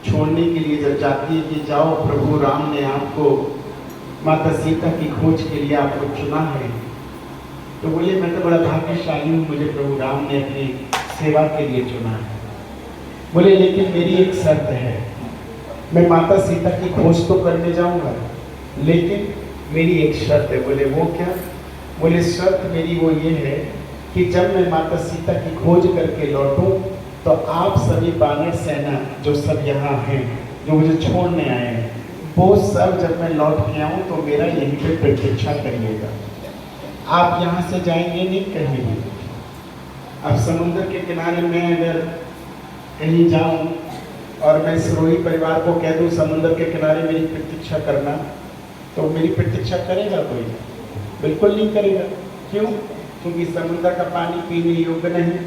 छोड़ने के लिए जब जाती है कि जाओ, प्रभु राम ने आपको माता सीता की खोज के लिए आपको चुना है, तो बोले मैं तो बड़ा भाग्यशाली हूँ, मुझे प्रभु राम ने अपनी सेवा के लिए चुना है। बोले लेकिन मेरी एक शर्त है, मैं माता सीता की खोज तो करने जाऊंगा, लेकिन मेरी एक शर्त है। बोले वो क्या? बोले शर्त मेरी वो ये है कि जब मैं माता सीता की खोज करके लौटूं तो आप सभी बानर सेना जो सब यहाँ हैं, जो मुझे छोड़ने आए हैं, वो सब जब मैं लौट के आऊँ तो मेरा यहीं पे प्रतीक्षा करिएगा। आप यहाँ से जाएंगे नहीं कहीं भी। अब समुद्र के किनारे में अगर कहीं जाऊँ और मैं सिरोही परिवार को कह दूँ समुद्र के किनारे मेरी प्रतीक्षा करना, तो मेरी प्रतीक्षा करेगा कोई? बिल्कुल नहीं करेगा। क्यों? क्योंकि समुद्र का पानी पीने योग्य नहीं,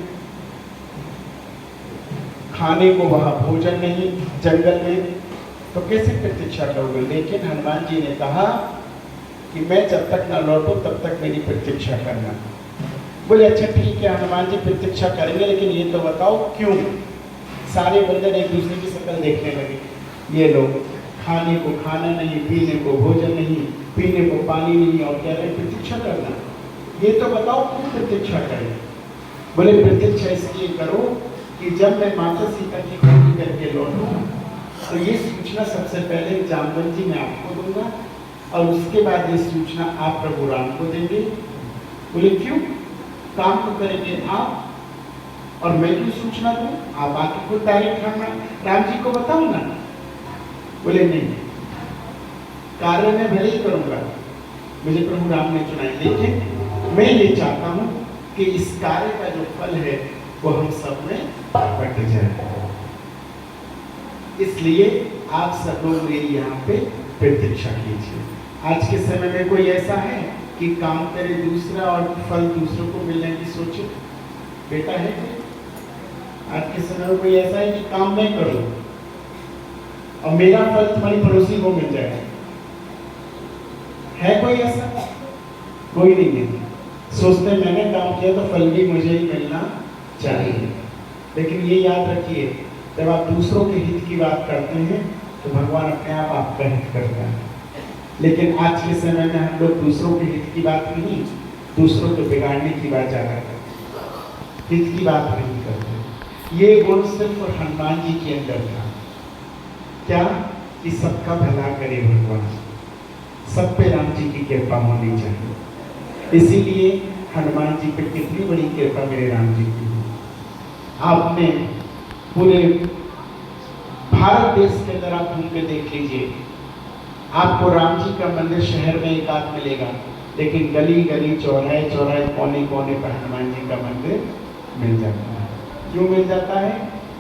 खाने को वहाँ भोजन नहीं जंगल में, तो कैसे प्रतीक्षा करोगे? लेकिन हनुमान जी ने कहा कि मैं जब तक ना लौटूं तब तक मेरी प्रतीक्षा करना। बोले अच्छा ठीक है हनुमान जी प्रतीक्षा करेंगे, लेकिन ये तो बताओ क्यों? सारे बंदर एक दूसरे की शक्ल देखने लगे। ये लोग खाने को खाना नहीं, पीने को भोजन नहीं, पीने को पानी नहीं, और कह रहे प्रतीक्षा करना। ये तो बताओ क्यों प्रतीक्षा करें? बोले प्रतीक्षा इसलिए करो कि जब मैं माता सीता की खोज करके लौटूं तो ये सूचना सबसे पहले जामवंत जी मैं आपको दूंगा, और उसके बाद ये सूचना आप प्रभु राम को देंगे। बोले क्यों? काम तो करेंगे आप, और मैं क्यों सूचना दूं? आप आके खुद डायरेक्ट राम जी को बताओ ना। बोले नहीं, कार्य मैं भले ही करूंगा, मुझे प्रभु राम ने चुना है, लेकिन मैं ये चाहता हूं कि इस कार्य का जो फल है वो हम सब में बट जाए। इसलिए आप सब लोग मेरी यहाँ पे प्रतीक्षा कीजिए। आज के समय में कोई ऐसा है कि काम करे दूसरा और फल दूसरों को मिलने की सोचे? बेटा है कोई? आज के समय में कोई ऐसा है कि काम मैं करूं और मेरा फल तुम्हारी पड़ोसी को मिल जाए? है कोई ऐसा? कोई नहीं है। सोचते मैंने काम किया तो फल भी मुझे ही मिलना चाहिए। लेकिन ये याद रखिए, जब आप दूसरों के हित की बात करते हैं तो भगवान अपने आप आपका हित करता है। लेकिन आज के समय में हम लोग दूसरों के हित की बात नहीं, दूसरों को बिगाड़ने की बात ज़्यादा करते हैं, हित की बात नहीं करते। ये गुण सिर्फ हनुमान जी के अंदर था। क्या? कि सबका भला करे भगवान, सब पे राम जी की कृपा होनी चाहिए। इसीलिए हनुमान जी पे कितनी बड़ी कृपा मेरे राम जी की। आपने पूरे भारत देश के अंदर आप घूम के देख लीजिए, आपको राम जी का मंदिर शहर में एक आध मिलेगा, लेकिन गली गली चौराहे चौराहे कोने कोने पर हनुमान जी का मंदिर मिल जाता है। क्यों मिल जाता है?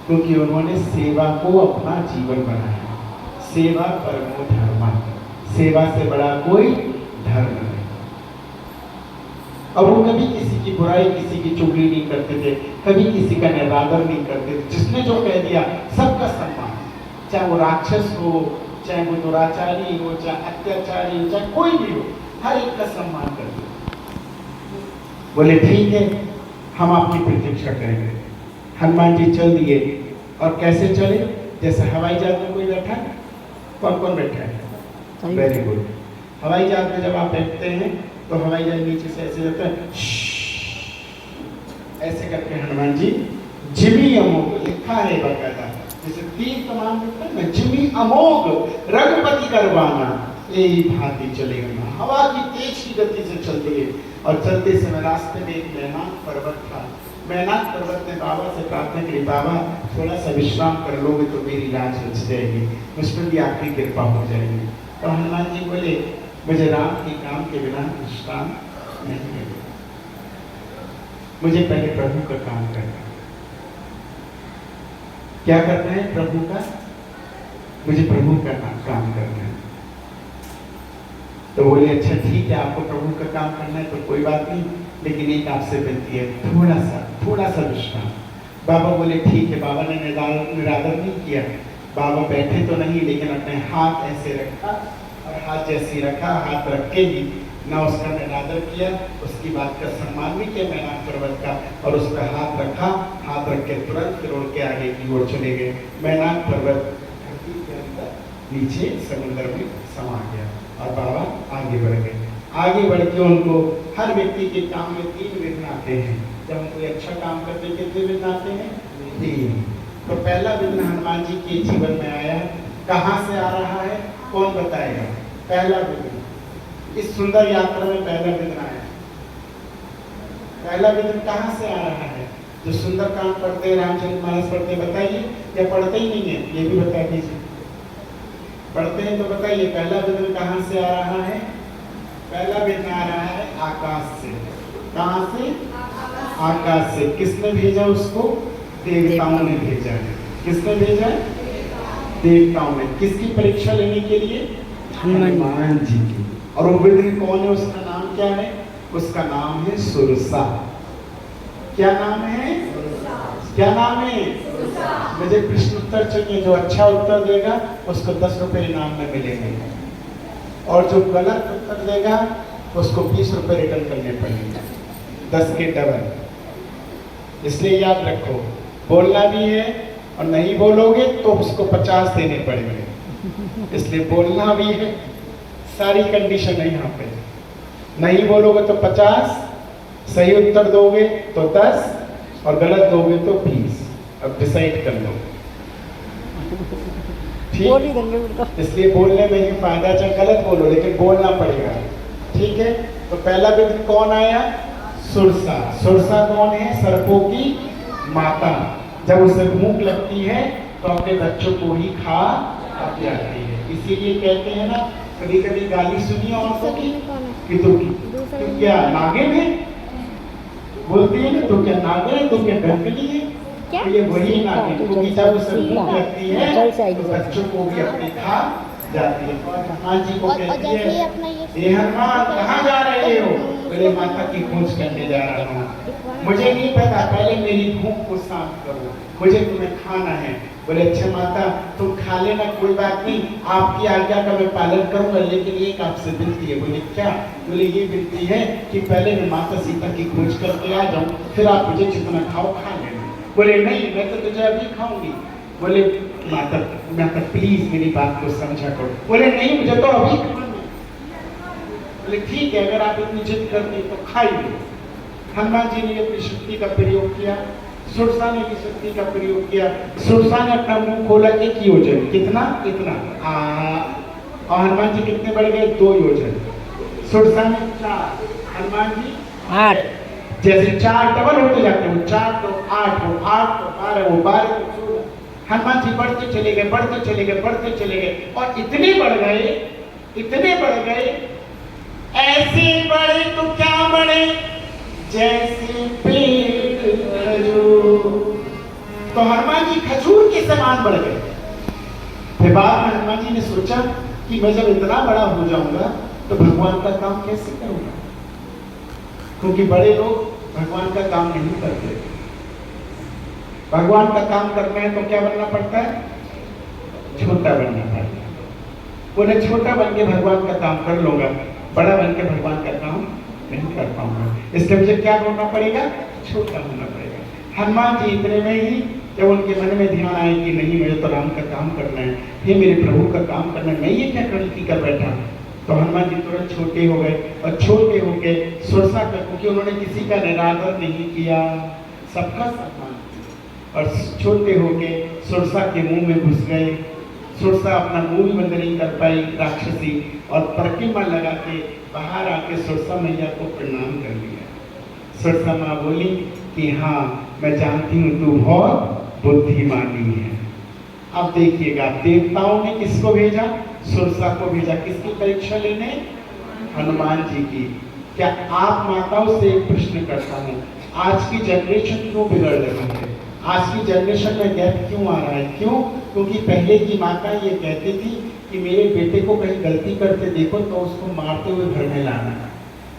क्योंकि उन्होंने सेवा को अपना जीवन बनाया। सेवा परमो धर्म, सेवा से बड़ा कोई धर्म नहीं। और वो कभी किसी की बुराई, किसी की चुगली नहीं करते थे, कभी किसी का निरादर नहीं करते थे। जिसने जो कह दिया सबका सम्मान, चाहे वो राक्षस हो, चाहे वो दुराचारी हो, चाहे अत्याचारी हो, चाहे कोई भी हो, हर एक का सम्मान कर दिया। बोले ठीक है, हम आपकी प्रतीक्षा करेंगे। हनुमान जी चल दिए, और कैसे चले? जैसे हवाई जहाज में कोई बैठा है, कौन कौन बैठा है? Very good. हवाई जहाज में जब आप बैठते हैं तो हवाई जहाज नीचे से ऐसे जाता है, ऐसे करके हनुमान जी जिमी अमोघ, लिखा है बकायदा, जैसे तीर कमान लिखता है ना, जिमी अमोघ रघुपति करवाना, यही भांति चलेगा। हवा की तेज की गति से चलती है, और चलते समय रास्ते में एक मैनाक पर्वत था। मैनाक पर्वत ने बाबा से प्रार्थना करी, बाबा थोड़ा सा विश्राम कर लोगे तो मेरी लाज बच जाएगी, मुझ पर भी आपकी कृपा हो जाएगी। तो हनुमान जी बोले मुझे राम के काम के बिना विश्राम नहीं मिलेगा, मुझे पहले प्रभु का काम करना है। क्या करना है? प्रभु का, मुझे प्रभु का काम करना है। तो बोले अच्छा ठीक है, आपको प्रभु का काम करना है तो कोई बात नहीं, लेकिन एक आपसे विनती है, थोड़ा सा विश्राम। बाबा बोले ठीक है। बाबा ने निरादर नहीं किया, बाबा बैठे तो नहीं, लेकिन अपने हाथ ऐसे रखा, और हाथ जैसे रखा, हाथ रख के ही ना उसका निरादर किया, उसकी बात का सम्मान भी किया मैनाक पर्वत का, और उस पर हाथ रखा, हाथ रख के तुरंत फिर उड़ के आगे की ओर चले गए। मैनाक पर्वत धरती के अंदर नीचे समुद्र में समा गया और बाबा आगे बढ़ गए। आगे बढ़ के उनको हर व्यक्ति के काम में 3 विघ्न आते हैं। जब हम कोई अच्छा काम करते हैं कितने विघ्न आते हैं? 3। तो पहला विघ्न हनुमान जी के जीवन में आया। कहाँ से आ रहा है? कौन बताएगा? पहला विघ्न इस सुंदर यात्रा में पहला विघ्न आया। पहला विघ्न कहाँ से आ रहा है? जो सुंदर काम पढ़ते, रामचरितमानस पढ़ते, बताइए, या पढ़ते ही नहीं है? ये भी बता दीजिए। पढ़ते हैं तो बताइए, पहला विघ्न कहाँ से आ रहा है? पहला विघ्न आ रहा है आकाश से। कहाँ से? आकाश से। किसने भेजा उसको? देवताओं ने भेजा है। किसने भेजा? देवताओं ने। किसकी परीक्षा लेने के लिए? हनुमान जी की। और वो विघ्न कौन है? उसका नाम क्या है? उसका नाम है सुरसा। क्या नाम है? क्या नाम है? मुझे प्रश्न उत्तर चाहिए। जो अच्छा उत्तर देगा उसको 10 रुपए इनाम में मिलेंगे, और जो गलत उत्तर देगा उसको 20 रुपए रिटर्न करने पड़ेंगे, 10 के डबल। इसलिए याद रखो, बोलना भी है और नहीं बोलोगे तो उसको 50 देने पड़ेंगे। इसलिए बोलना भी है, सारी कंडीशन है यहाँ पे। नहीं बोलोगे तो 50, सही उत्तर दोगे तो 10, और गलत दोगे तो 20। अब डिसाइड कर लो। ठीक, इसलिए बोलने में ही फायदा। चाहे गलत बोलो लेकिन बोलना पड़ेगा। ठीक है, तो पहला विघ्न कौन आया? सुरसा। सुरसा कौन है? सर्पों की माता। जब उसे भूख लगती है तो अपने बच्चों को ही खा जाती है। इसीलिए कहते हैं ना, कभी कभी गाली सुनी औरतों की कि तुम क्या नागिन है, बोलती है ना, तो क्या नागिन है, तो क्या डंकली है। तो ये वही नागिन, क्योंकि जब उसे भूख लगती है तो बच्चों को भी अपने खा जाती है। हनुमान जी को कहती है, ये हनुमान कहाँ जा रहे हो? बोले माता की खोज करने जा रहा हूँ। मुझे नहीं पता, पहले मेरी भूख को शांत करो, मुझे तुम्हें खाना है। बोले अच्छा माता, तुम खा लेना, कोई बात नहीं, आपकी आज्ञा का मैं पालन करूंगा, लेकिन एक आपसे विनती है। बोले क्या? बोले ये विनती है कि पहले मैं माता सीता की खोज करके आ जाऊं, फिर आप मुझे जितना खाओ खा लेना। बोले नहीं, मैं तो तुझे अभी खाऊंगी। बोले माता प्लीज मेरी बात को समझा करो। बोले नहीं, मुझे तो अभी खाना है। बोले ठीक है, अगर आप इतनी जिद करती तो खाइए। हनुमान जी ने अपनी शक्ति का प्रयोग किया, सुरसा ने भी शक्ति का प्रयोग किया। सुरसा ने अपना मुंह खोला 1 योजन, कितना? इतना। और हनुमान जी कितने बढ़ गए? 2 योजन। सुरसा ने 4, हनुमान जी 8। जैसे 4 डबल होते जाते हैं, 4 तो 8, वो 8 तो 12, वो 12 तो 16। हनुमान जी बढ़ते चले गए, बढ़ते चले गए, बढ़ते चले गए, और इतने बढ़ गए, इतने बढ़ गए, ऐसे बढ़े तो क्या बढ़े, जैसे पेड़ खजूर। तो हनुमान जी खजूर के समान बढ़ गए। फिर बाद में हनुमान जी ने सोचा कि मैं जब इतना बड़ा हो जाऊंगा तो भगवान का काम कैसे करूंगा, क्योंकि बड़े लोग भगवान का काम नहीं करते। भगवान का काम करना है तो क्या बनना पड़ता है? छोटा बनना पड़ता है। बोले छोटा बन के भगवान का काम कर लूंगा, बड़ा बन के भगवान का काम नहीं कर पाऊंगा, इसलिए मुझे क्या होना पड़ेगा? छोटा होना पड़ेगा। हनुमान जी इतने में ही जब उनके मन में ध्यान आए कि नहीं, मुझे तो राम का काम करना है, ये मेरे प्रभु का काम करना है, मैं ये क्या गलती कर बैठा। तो हनुमान जी तुरंत छोटे हो गए, और छोटे होके सुरसा का, क्योंकि उन्होंने किसी का निरादर नहीं किया, सबका सम्मान किया, और छोटे होके सुरसा के मुंह में घुस गए। सुरसा अपना मुंह भी बंद नहीं कर पाई राक्षसी, और प्रतिमा लगा के बाहर आके सुरसा मैया को प्रणाम कर लिया। सुरसा माँ बोली कि हाँ, मैं जानती हूँ तू बहुत बुद्धिमानी है। अब देखिएगा, देवताओं ने किसको भेजा? सुरसा को भेजा। किसकी परीक्षा लेने? हनुमान जी की। क्या आप माताओं से एक प्रश्न करता हूँ, आज की जनरेशन क्यों बिगड़ रही है? आज की जनरेशन में गैप क्यों आ रहा है? क्यों? क्योंकि पहले की माता ये कहती थी कि मेरे बेटे को कहीं गलती करते देखो तो उसको मारते हुए घर में लाना।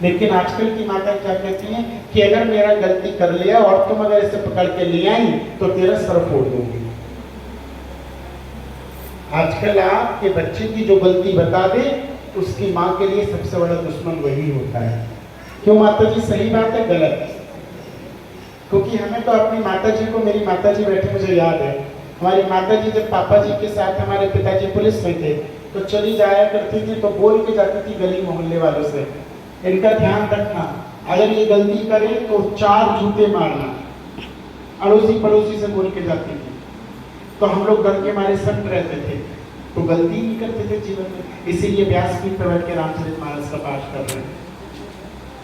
लेकिन आजकल की माता क्या कहती हैं कि अगर मेरा गलती कर लिया और तुम अगर इसे पकड़ के ले आई तो तेरा सर फोड़ दूंगी। आजकल आपके बच्चे की जो गलती बता दे, उसकी माँ के लिए सबसे बड़ा दुश्मन वही होता है। क्यों माता जी? सही बात है, गलत? क्योंकि हमें तो अपनी माता जी को, मेरी माता जी बैठे मुझे याद है, हमारी माता जी जब पापा जी के साथ हमारे पिताजी पुलिस में थे तो चली जाया करती थी, तो बोल के जाती थी गली मोहल्ले वालों से, इनका ध्यान रखना, अगर ये गलती करें तो 4 जूते मारना। अड़ोसी पड़ोसी से बोल के जाती थी। तो हम लोग डर के मारे सख्त रहते थे, तो गलती नहीं करते थे जीवन में। इसीलिए व्यासपीठ पर बैठ के रामचरितमानस का पाठ कर रहे हैं।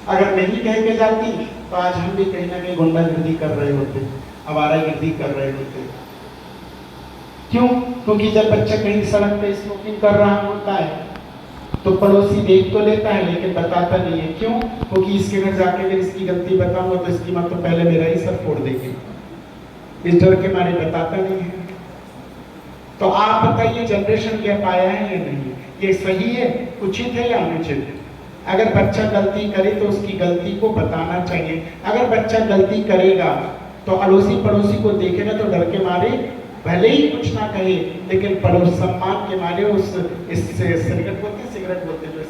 अगर नहीं कह के जाती तो आज हम भी कहीं ना कहीं गुंडागर्दी कर रहे होते, आवारागर्दी कर रहे होते। क्यों? क्योंकि जब बच्चा कहीं सड़क पे स्मोकिंग कर रहा होता है तो पड़ोसी देख तो लेता है लेकिन बताता नहीं है। क्यों? क्योंकि इसके घर जाके अगर इसकी गलती बताऊंगा तो इसकी मां तो पहले मेरा ही सर फोड़ देगी, इस डर के मारे बताता नहीं है। तो आप बताइए जनरेशन गैप आया है या नहीं? ये सही है, उचित है या अनुचित? अगर बच्चा गलती करे तो उसकी गलती को बताना चाहिए। अगर बच्चा गलती करेगा तो अड़ोसी पड़ोसी को देखेगा तो डर के मारे भले ही कुछ ना कहे, लेकिन पड़ोस सम्मान के मारे उस सिगरेट बोलते हैं, सिगरेट बोलते जो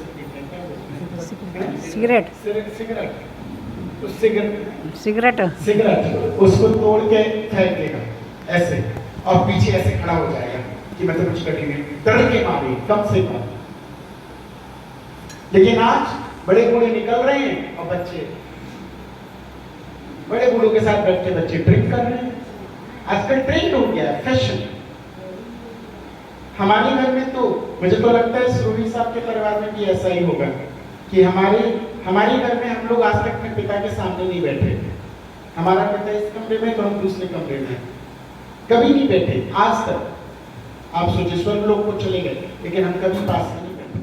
सिगरेट सिगरेट सिगरेट उसको तोड़ के फेंक देगा ऐसे, और पीछे ऐसे खड़ा हो जाएगा कि मतलब कुछ करेंगे, डर के मारे कम से कम। लेकिन आज बड़े बूढ़े निकल रहे हैं और बच्चे बड़े बूढ़ों के साथ बैठ के बच्चे ड्रिंक कर रहे हैं। आजकल ट्रेंड हो गया है, फैशन। हमारे घर में तो मुझे तो लगता है सुरभि साहब के परिवार में भी ऐसा ही होगा कि हमारे घर में हम लोग आज तक अपने पिता के सामने नहीं बैठे। हमारा पिता इस कमरे में तो हम दूसरे कमरे में, कभी नहीं बैठे आज तक। आप सोचिए स्वर्ग लोग को चले गए लेकिन हम कभी पास में नहीं बैठे।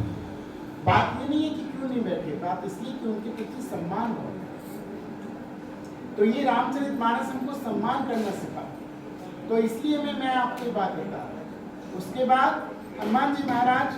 बात ये नहीं है कि क्यों नहीं बैठे, बात इसलिए कि उनके प्रति सम्मान हो। तो ये रामचरितमानस हमको सम्मान करना सिखा, तो इसलिए मैं आपको बात बता रहा हूं। उसके बाद हनुमान जी महाराज